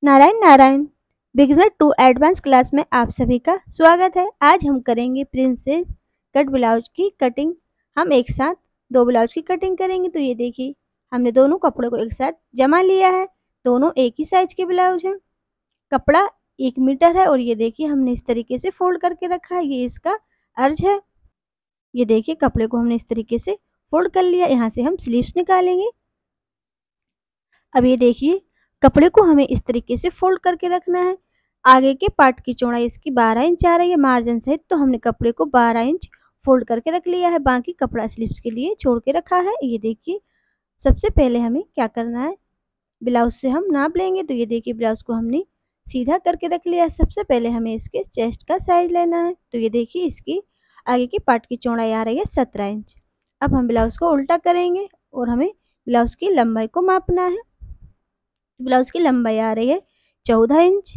Narayan Narayan. Beginner to advance class में आप सभी का स्वागत है। आज हम करेंगे प्रिंसेस कट ब्लाउज की कटिंग। हम एक साथ दो ब्लाउज की कटिंग करेंगे। तो ये देखिए, हमने दोनों कपड़ों को एक साथ जमा लिया है। दोनों एक ही साइज के ब्लाउज हैं। कपड़ा 1 मीटर है और ये देखिए हमने इस तरीके से फोल्ड करके रखा है। ये इसका अर्ज है। ये देखिए कपड़े को हमने इस तरीके से फोल्ड कर लिया। यहाँ से हम स्लीव्स निकालेंगे। अब ये देखिए कपड़े को हमें इस तरीके से फोल्ड करके रखना है। आगे के पार्ट की चौड़ाई इसकी 12 इंच आ रही है मार्जिन सहित, तो हमने कपड़े को 12 इंच फोल्ड करके रख लिया है। बाकी कपड़ा स्लीव्स के लिए छोड़ के रखा है। ये देखिए सबसे पहले हमें क्या करना है, ब्लाउज से हम नाप लेंगे। तो ये देखिए ब्लाउज को हमने सीधा करके रख लिया है। सबसे पहले हमें इसके चेस्ट का साइज लेना है। तो ये देखिए इसकी आगे की पार्ट की चौड़ाई आ रही है 17 इंच। अब हम ब्लाउज को उल्टा करेंगे और हमें ब्लाउज की लंबाई को मापना है। ब्लाउज की लंबाई आ रही है 14 इंच।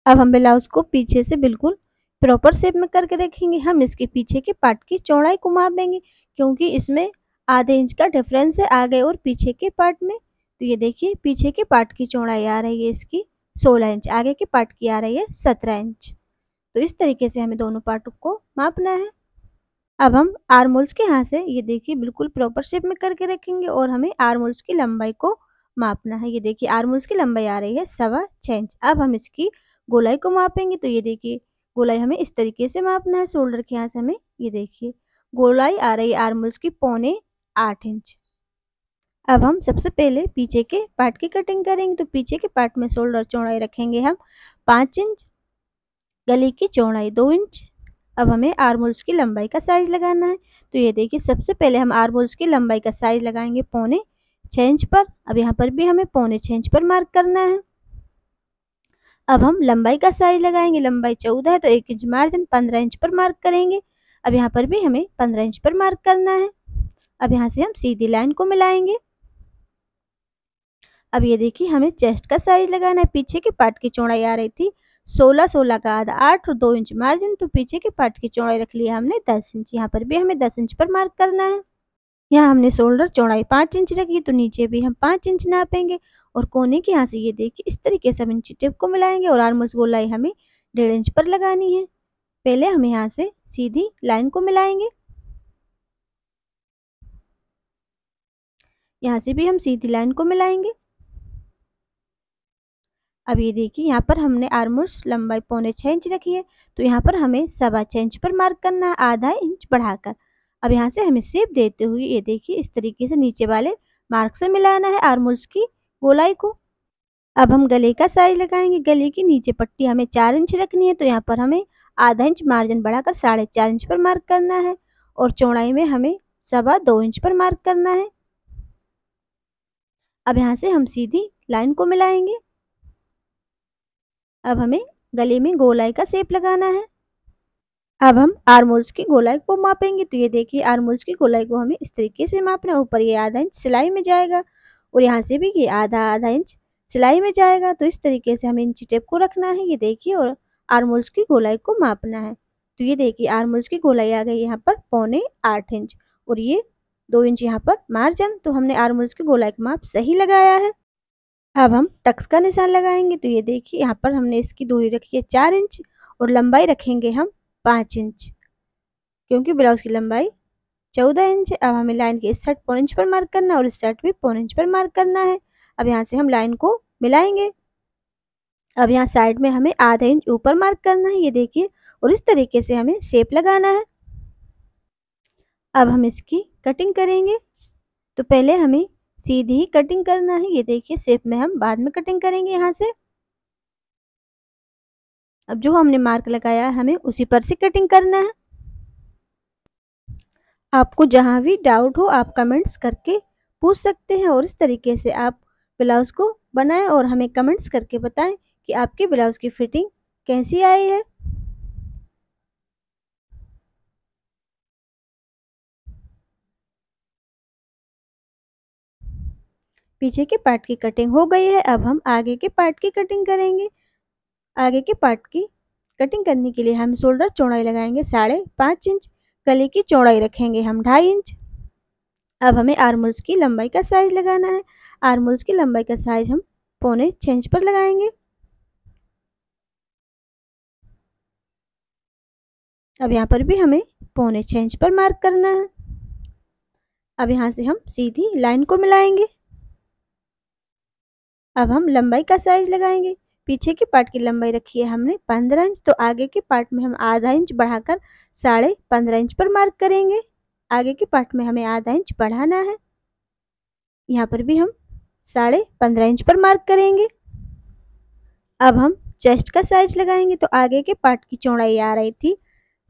अब हम ब्लाउज को पीछे से बिल्कुल प्रॉपर शेप में करके रखेंगे। हम इसके पीछे के पार्ट की चौड़ाई को मापेंगे क्योंकि इसमें आधे इंच का डिफरेंस है आगे और पीछे के पार्ट में। तो ये देखिए पीछे के पार्ट की चौड़ाई आ रही है इसकी 16 इंच, आगे के पार्ट की आ रही है 17 इंच। तो इस तरीके से हमें दोनों पार्ट को मापना है। अब हम आर्म होल्स के यहाँ से ये देखिए बिल्कुल प्रॉपर शेप में करके रखेंगे और हमें आर्म होल्स की लंबाई को मापना है। ये देखिए आर्म होल्स की लंबाई आ रही है 6.25 इंच। अब हम इसकी गोलाई को मापेंगे। तो ये देखिए गोलाई हमें इस तरीके से मापना है। शोल्डर के यहाँ से हमें ये देखिए गोलाई आ रही है आर्म होल्स की 7.25 इंच। अब हम सबसे पहले पीछे के पार्ट की कटिंग करेंगे। तो पीछे के पार्ट में शोल्डर चौड़ाई रखेंगे हम 5 इंच, गले की चौड़ाई 2 इंच। अब हमें आर्म होल्स की लंबाई का साइज लगाना है। तो ये देखिए सबसे पहले हम आर्म होल्स की लंबाई का साइज लगाएंगे 6.25 इंच पर। अब यहाँ पर भी हमें 6.25 इंच पर मार्क करना है। अब हम लंबाई का साइज लगाएंगे। लंबाई 14 है तो 1 इंच मार्जिन 15 इंच पर मार्क करेंगे। अब यहाँ पर भी हमें 15 इंच पर मार्क करना है। अब यहाँ से हम सीधी लाइन को मिलाएंगे। अब ये देखिए हमें चेस्ट का साइज लगाना है। पीछे के पार्ट की चौड़ाई आ रही थी 16 का आधा 8 और 2 इंच मार्जिन। तो पीछे के पार्ट की चौड़ाई रख लिया हमने 10 इंच। यहाँ पर भी हमें 10 इंच पर मार्क करना है। यहाँ हमने शोल्डर चौड़ाई 5 इंच रखी, तो नीचे भी हम 5 इंच नापेंगे और कोने के यहाँ से ये देखिए इस तरीके से हम इंची टेप को मिलाएंगे और आर्म होल्स गोलाई हमें 1.5 इंच पर लगानी है। पहले हम यहाँ से सीधी लाइन को मिलाएंगे। यहाँ से भी हम सीधी लाइन को मिलाएंगे। अब ये देखिए यहाँ पर हमने आर्म होल्स लंबाई 6.25 इंच रखी है, तो यहाँ पर हमें 6.25 इंच पर मार्क करना है, आधा इंच बढ़ाकर। अब यहाँ से हमें शेप देते हुए ये देखिए इस तरीके से नीचे वाले मार्क से मिलाना है आर्म होल्स की गोलाई को। अब हम गले का साइज लगाएंगे। गले की नीचे पट्टी हमें 4 इंच रखनी है, तो यहाँ पर हमें आधा इंच मार्जिन बढ़ाकर 4.5 इंच पर मार्क करना है और चौड़ाई में हमें 2.25 इंच पर मार्क करना है। अब यहाँ से हम सीधी लाइन को मिलाएंगे। अब हमें गले में गोलाई का शेप लगाना है। अब हम आर्म होल्स की गोलाई को मापेंगे। तो ये देखिए आर्म होल्स की गोलाई को हमें इस तरीके से मापना है। ऊपर ये आधा इंच सिलाई में जाएगा और यहाँ से भी ये आधा इंच सिलाई में जाएगा। तो इस तरीके से हमें इंची टेप को रखना है। ये देखिए और आर्म होल्स की गोलाई को मापना है। तो ये देखिए आर्म होल्स की गोलाई आ गई यहाँ पर 7.25 इंच और ये 2 इंच यहाँ पर मार्जिन। तो हमने आर्म होल्स की गोलाई का माप सही लगाया है। अब हम टक्स का निशान लगाएंगे। तो ये देखिए यहाँ पर हमने इसकी दूरी रखी है 4 इंच और लंबाई रखेंगे हम 5 इंच क्योंकि ब्लाउज की लंबाई 14 इंच है। अब हमें लाइन के इस साइड 1 इंच पर मार्क करना है और इस साइड भी 1 इंच पर मार्क करना है। अब यहाँ से हम लाइन को मिलाएंगे। अब यहाँ साइड में हमें आधा इंच ऊपर मार्क करना है। ये देखिए और इस तरीके से हमें शेप लगाना है। अब हम इसकी कटिंग करेंगे। तो पहले हमें सीधी ही कटिंग करना है। ये देखिए शेप में हम बाद में कटिंग करेंगे यहाँ से। अब जो हमने मार्क लगाया है हमें उसी पर से कटिंग करना है। आपको जहाँ भी डाउट हो आप कमेंट्स करके पूछ सकते हैं और इस तरीके से आप ब्लाउज को बनाएं और हमें कमेंट्स करके बताएं कि आपके ब्लाउज की फिटिंग कैसी आई है। पीछे के पार्ट की कटिंग हो गई है। अब हम आगे के पार्ट की कटिंग करेंगे। आगे के पार्ट की कटिंग करने के लिए हम शोल्डर चौड़ाई लगाएंगे 5.5 इंच, गले की चौड़ाई रखेंगे हम 2.5 इंच। अब हमें आर्म होल्स की लंबाई का साइज लगाना है। आर्म होल्स की लंबाई का साइज हम पौने 6 इंच पर लगाएंगे। अब यहाँ पर भी हमें पौने 6 इंच पर मार्क करना है। अब यहाँ से हम सीधी लाइन को मिलाएंगे। अब हम लंबाई का साइज लगाएंगे। पीछे के पार्ट की लंबाई रखी है हमने 15 इंच, तो आगे के पार्ट में हम आधा इंच बढ़ाकर 15.5 इंच पर मार्क करेंगे। आगे के पार्ट में हमें आधा इंच बढ़ाना है। यहाँ पर भी हम 15.5 इंच पर मार्क करेंगे। अब हम चेस्ट का साइज लगाएंगे। तो आगे के पार्ट की चौड़ाई आ रही थी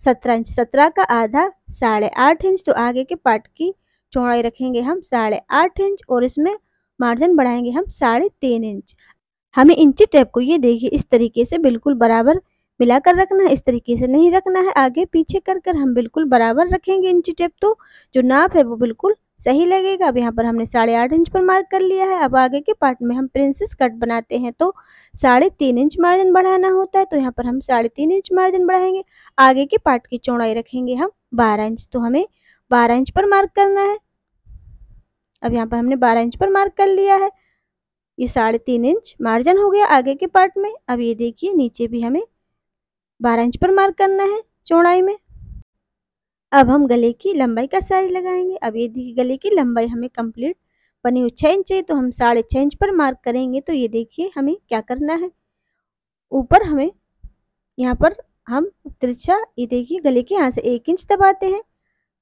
17 इंच, 17 का आधा 8.5 इंच, तो आगे के पार्ट की चौड़ाई रखेंगे हम 8.5 इंच और इसमें मार्जिन बढ़ाएंगे हम 3.5 इंच। हमें इंची टेप को ये देखिए इस तरीके से बिल्कुल बराबर मिलाकर रखना है, इस तरीके से नहीं रखना है। आगे पीछे कर कर हम बिल्कुल बराबर रखेंगे इंची टेप, तो जो नाप है वो बिल्कुल सही लगेगा। अब यहाँ पर हमने 8.5 इंच पर मार्क कर लिया है। अब आगे के पार्ट में हम प्रिंसेस कट बनाते हैं तो 3.5 इंच मार्जिन बढ़ाना होता है, तो यहाँ पर हम 3.5 इंच मार्जिन बढ़ाएंगे। आगे के पार्ट की चौड़ाई रखेंगे हम 12 इंच, तो हमें 12 इंच पर मार्क करना है। अब यहाँ पर हमने 12 इंच पर मार्क कर लिया है। ये 3.5 इंच मार्जिन हो गया आगे के पार्ट में। अब ये देखिए नीचे भी हमें 12 इंच पर मार्क करना है चौड़ाई में। अब हम गले की लंबाई का साइज लगाएंगे। अब ये देखिए गले की लंबाई हमें कंप्लीट बनी हुई 6 इंच है, तो हम 6.5 इंच पर मार्क करेंगे। तो ये देखिए हमें क्या करना है, ऊपर हमें यहाँ पर हम तिरछा ये देखिए गले के यहाँ से 1 इंच दबाते हैं,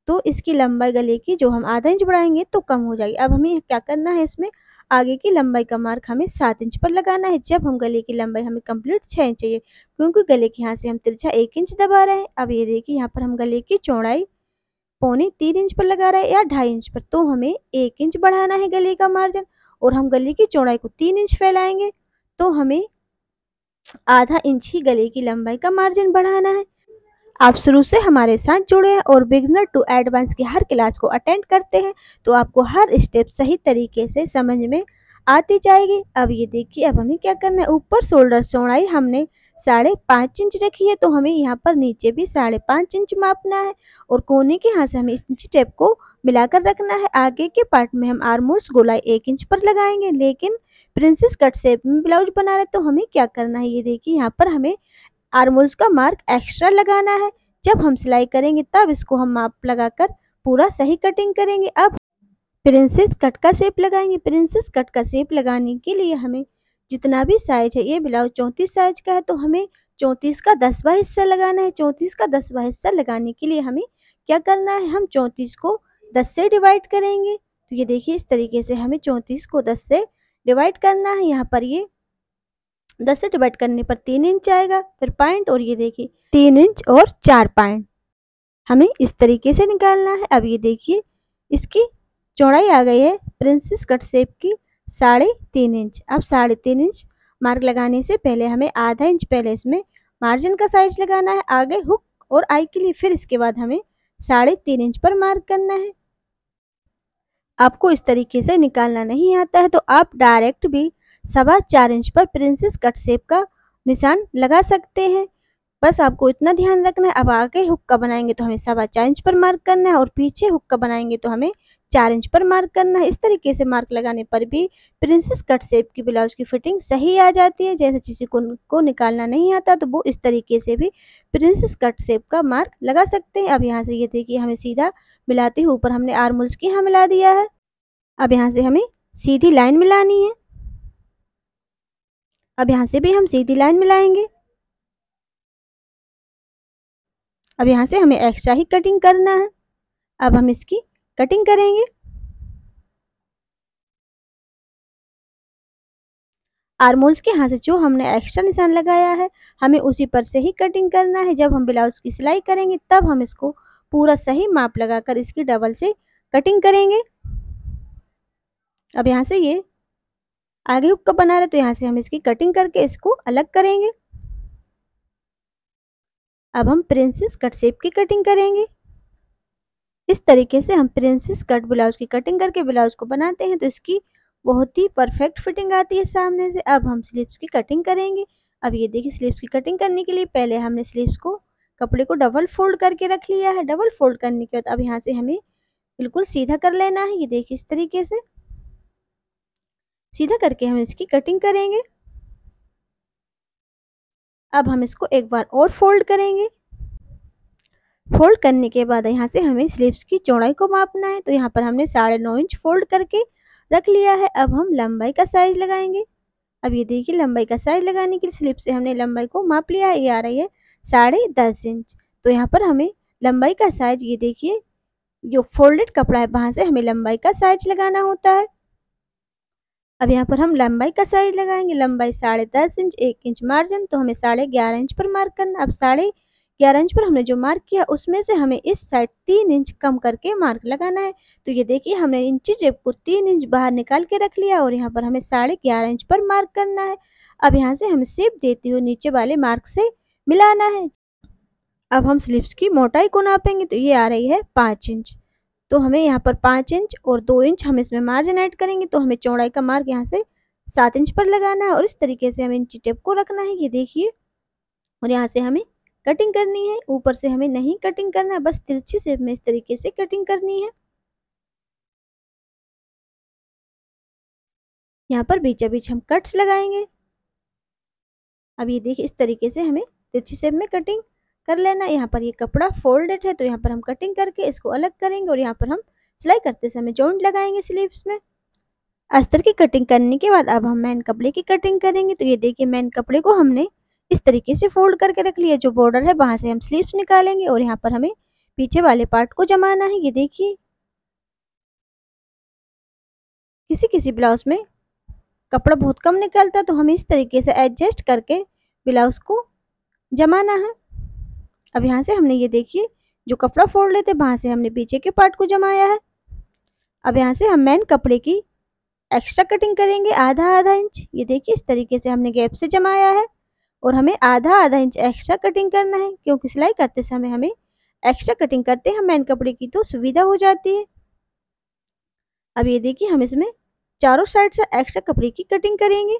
तो इसकी लंबाई गले की जो हम आधा इंच बढ़ाएंगे तो कम हो जाएगी। अब हमें क्या करना है, इसमें आगे की लंबाई का मार्क हमें 7 इंच पर लगाना है, जब हम गले की लंबाई हमें कंप्लीट 6 इंच चाहिए, क्योंकि गले के यहाँ से हम तिरछा 1 इंच दबा रहे हैं। अब ये देखिए यहाँ पर हम गले की चौड़ाई 3.25 इंच पर लगा रहे हैं या 2.5 इंच पर, तो हमें 1 इंच बढ़ाना है गले का मार्जिन, और हम गले की चौड़ाई को 3 इंच फैलाएंगे, तो हमें आधा इंच ही गले की लंबाई का मार्जिन बढ़ाना है। आप शुरू से हमारे साथ जुड़े हैं और बिगिनर टू एडवांस की हर क्लास को अटेंड करते हैं, तो आपको हर स्टेप सही तरीके से समझ में आती जाएगी। अब ये देखिए अब हमें क्या करना है, ऊपर शोल्डर चौड़ाई हमने 5.5 इंच रखी है, तो हमें यहाँ पर नीचे भी 5.5 इंच मापना है, और कोने के यहाँ से हमें इंची टेप को मिलाकर रखना है। आगे के पार्ट में हम आर्मोल्स गोलाई 1 इंच पर लगाएंगे, लेकिन प्रिंसेस कट शेप में ब्लाउज बना रहे तो हमें क्या करना है, ये देखिए यहाँ पर हमें आर्मोल्स का मार्क एक्स्ट्रा लगाना है। जब हम सिलाई करेंगे तब इसको हम माप लगाकर पूरा सही कटिंग करेंगे। अब प्रिंसेस कट का शेप लगाएंगे। प्रिंसेस कट का शेप लगाने के लिए हमें जितना भी साइज है, ये ब्लाउज 34 साइज का है, तो हमें 34 का 10वां हिस्सा लगाना है। 34 का 10वां हिस्सा लगाने के लिए हमें क्या करना है, हम 34 को 10 से डिवाइड करेंगे। तो ये देखिए इस तरीके से हमें 34 को 10 से डिवाइड करना है। यहाँ पर ये 10 से डिवाइड करने पर 3 इंच आएगा, फिर पॉइंट, और ये देखिए 3 इंच और 4 पॉइंट हमें इस तरीके से निकालना है। अब ये देखिए इसकी चौड़ाई आ गई है प्रिंसेस कट शेप की 3.5 इंच। अब 3.5 इंच मार्क लगाने से पहले हमें आधा इंच पहले इसमें मार्जिन का साइज लगाना है आगे हुक और आई के लिए, फिर इसके बाद हमें 3.5 इंच पर मार्क करना है। आपको इस तरीके से निकालना नहीं आता है तो आप डायरेक्ट भी 4.25 इंच पर प्रिंसेस कट शेप का निशान लगा सकते हैं। बस आपको इतना ध्यान रखना है। अब आगे हुक का बनाएंगे तो हमें 4.25 इंच पर मार्क करना है, और पीछे हुक का बनाएंगे तो हमें 4 इंच पर मार्क करना है। इस तरीके से मार्क लगाने पर भी प्रिंसेस कट शेप की ब्लाउज की फिटिंग सही आ जाती है। जैसे किसी को निकालना नहीं आता तो वो इस तरीके से भी प्रिंसेस कट शेप का मार्क लगा सकते हैं। अब यहाँ से ये देखिए हमें सीधा मिलाते हुए ऊपर हमने आर्मोल्स की यहाँ मिला दिया है। अब यहाँ से हमें सीधी लाइन मिलानी है। अब यहाँ से भी हम सीधी लाइन मिलाएंगे। अब यहाँ से हमें एक्स्ट्रा ही कटिंग करना है। अब हम इसकी कटिंग करेंगे। आर्मोल्स के यहाँ से जो हमने एक्स्ट्रा निशान लगाया है हमें उसी पर से ही कटिंग करना है। जब हम ब्लाउज की सिलाई करेंगे तब हम इसको पूरा सही माप लगाकर इसकी डबल से कटिंग करेंगे। अब यहाँ से ये आगे हुक का बना रहे तो यहाँ से हम इसकी कटिंग करके इसको अलग करेंगे। अब हम प्रिंसेस कट शेप की कटिंग करेंगे। इस तरीके से हम प्रिंसेस कट ब्लाउज की कटिंग करके ब्लाउज को बनाते हैं तो इसकी बहुत ही परफेक्ट फिटिंग आती है सामने से। अब हम स्लीव्स की कटिंग करेंगे। अब ये देखिए स्लीव्स की कटिंग करने के लिए पहले हमने स्लीव्स को कपड़े को डबल फोल्ड करके रख लिया है। डबल फोल्ड करने के बाद अब यहाँ से हमें बिल्कुल सीधा कर लेना है। ये देखिए इस तरीके से सीधा करके हम इसकी कटिंग करेंगे। अब हम इसको एक बार और फोल्ड करेंगे। फोल्ड करने के बाद यहाँ से हमें स्लीव्स की चौड़ाई को मापना है। तो यहाँ पर हमने 9.5 इंच फोल्ड करके रख लिया है। अब हम लंबाई का साइज लगाएंगे। अब ये देखिए लंबाई का साइज लगाने के लिए स्लीव से हमने लंबाई को माप लिया है। ये आ रही है 10.5 इंच। तो यहाँ पर हमें लंबाई का साइज, ये देखिए जो फोल्डेड कपड़ा है वहां से हमें लंबाई का साइज लगाना होता है। अब यहाँ पर हम लंबाई का साइज लगाएंगे। लंबाई 10.5 इंच, 1 इंच मार्जिन, तो हमें 11.5 इंच पर मार्क करना। अब 11.5 इंच पर हमने जो मार्क किया उसमें से हमें इस साइड 3 इंच कम करके मार्क लगाना है। तो ये देखिए हमने इंची टेप को 3 इंच बाहर निकाल के रख लिया और यहाँ पर हमें 11.5 इंच पर मार्क करना है। अब यहाँ से हमें शेप देते हुए नीचे वाले मार्क से मिलाना है। अब हम स्लीव्स की मोटाई को नापेंगे। तो ये आ रही है 5 इंच। तो हमें यहाँ पर 5 इंच और 2 इंच हम इसमें मार्जिन ऐड करेंगे। तो हमें चौड़ाई का मार्क यहाँ से 7 इंच पर लगाना है और इस तरीके से हमें इंची टेप को रखना है, ये देखिए। और यहाँ से हमें कटिंग करनी है। ऊपर से हमें नहीं कटिंग करना है, बस तिरछी शेप में इस तरीके से कटिंग करनी है। यहाँ पर बीचा बीच हम कट्स लगाएंगे। अब ये देखिए इस तरीके से हमें तिरछी शेप में कटिंग कर लेना। यहाँ पर ये कपड़ा फोल्डेड है तो यहाँ पर हम कटिंग करके इसको अलग करेंगे और यहाँ पर हम सिलाई करते समय जॉइंट लगाएंगे स्लीव्स में। अस्तर की कटिंग करने के बाद अब हम मेन कपड़े की कटिंग करेंगे। तो ये देखिए मेन कपड़े को हमने इस तरीके से फोल्ड करके रख लिया। जो बॉर्डर है वहां से हम स्लीव्स निकालेंगे और यहाँ पर हमें पीछे वाले पार्ट को जमाना है, ये देखिए। किसी किसी ब्लाउज में कपड़ा बहुत कम निकलता है तो हमें इस तरीके से एडजस्ट करके ब्लाउज को जमाना है। अब यहाँ से हमने ये देखिए जो कपड़ा फोल्ड लेते वहां से हमने पीछे के पार्ट को जमाया है। अब यहाँ से हम मेन कपड़े की एक्स्ट्रा कटिंग करेंगे आधा आधा इंच। ये देखिए इस तरीके से हमने गैप से जमाया है और हमें आधा आधा इंच एक्स्ट्रा कटिंग करना है, क्योंकि सिलाई करते समय हमें एक्स्ट्रा कटिंग करते हैं मेन कपड़े की तो सुविधा हो जाती है। अब ये देखिए हम इसमें चारों साइड से एक्स्ट्रा कपड़े की कटिंग करेंगे।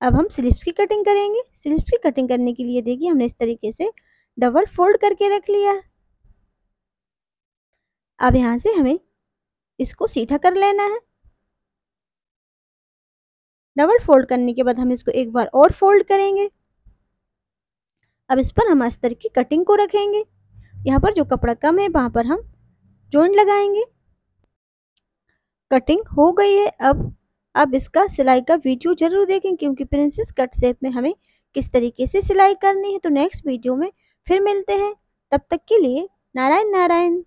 अब हम स्लीव्स की कटिंग करेंगे। स्लीव्स की कटिंग करने के लिए देखिए हमने इस तरीके से डबल फोल्ड करके रख लिया। अब यहाँ से हमें इसको सीधा कर लेना है। डबल फोल्ड करने के बाद हम इसको एक बार और फोल्ड करेंगे। अब इस पर हम अस्तर की कटिंग को रखेंगे। यहाँ पर जो कपड़ा कम है वहां पर हम जॉइंट लगाएंगे। कटिंग हो गई है। अब इसका सिलाई का वीडियो जरूर देखें, क्योंकि प्रिंसेस कट शेप में हमें किस तरीके से सिलाई करनी है। तो नेक्स्ट वीडियो में फिर मिलते हैं, तब तक के लिए नारायण नारायण।